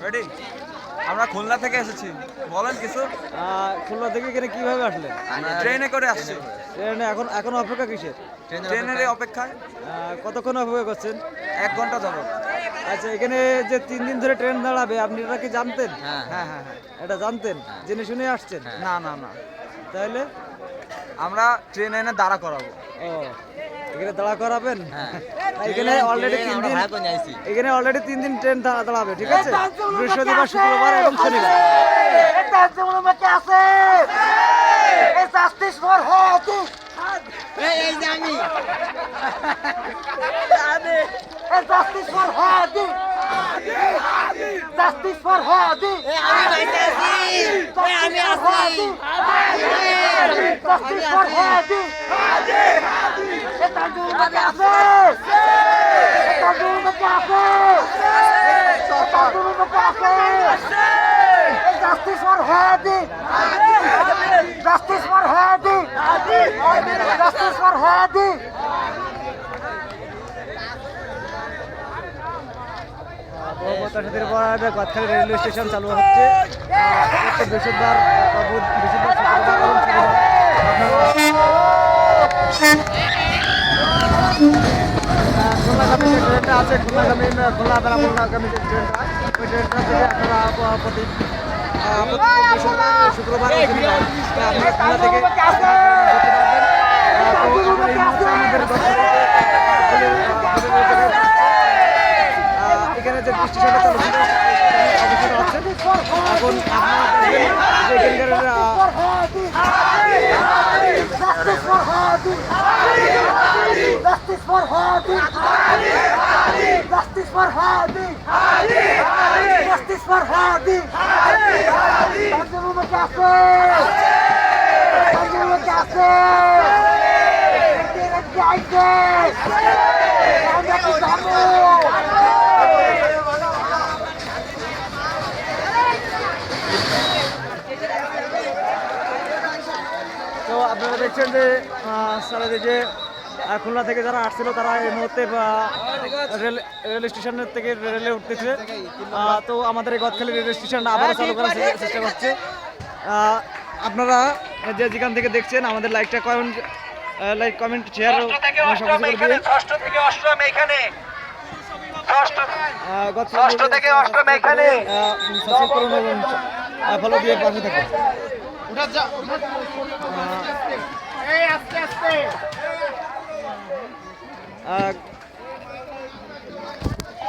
Ready? আমরা খুলনা থেকে এসেছি, বলেন কিছু। খুলনা থেকে এখানে কিভাবে আসলেন? ট্রেনে করে আসছি। ট্রেনে এখন অপেক্ষা কিসের? ট্রেনের অপেক্ষায়। কতক্ষণ অপেক্ষা করছেন? 1 ঘন্টা যাবত। আচ্ছা, এখানে যে 3 দিন ধরে ট্রেন দাঁড়াবে আপনি এটা কি জানতেন? হ্যাঁ হ্যাঁ হ্যাঁ। এটা জানতেন? জেনে শুনে আসছেন? না না না, তাহলে আমরা ট্রেন এনে দাঁড়া করাবো। ও, এখানে দাঁড়া করাবেন? এখানে অলরেডি 3 দিন ট্রেন দাঁড়াবে, ঠিক আছে? বৃহস্পতিবার, শুক্রবার এবং শনিবার। Justice for Hadi! Justice for Hadi! Justice for Hadi! Justice for Hadi! Justice for Hadi! Justice for Hadi! Gadkhali railway station চালু হচ্ছে প্রত্যেক বৃহস্পতিবার, শুক্রবার এবং শনিবার। খুলনাগামী যে ট্রেনটা আছে, খুলনা বেড়ামুল্লাগামী যে ট্রেনটা, ওই ট্রেনটা থেকে আপনারা প্রতি বৃহস্পতিবার, শুক্রবার এবং শনিবার আপনারা খুলনা থেকে করতে পারবেন। এখানে যে স্টেশনটা চালু ছিল অবস্থাটা হচ্ছে এখন আপনারা দেখবেন যে Justice for Hadi! Justice for Hadi! Justice for Hadi! Tanzimul Kafe! Tanzimul Kafe! তো আপনারা দেখছেন যে যে খুলনা থেকে যারা আসছিল তারা এই মুহূর্তে রেল স্টেশনের থেকে রেলে উঠতেছে। তো আমাদের এই গদখালি রেল স্টেশন আবার চালু করার চেষ্টা করছে। আপনারা যে যেখান থেকে দেখছেন আমাদের লাইক কমেন্ট শেয়ার ষষ্ঠ থেকে অষ্টম এখানে ফলো দিয়ে পাশে থাকে।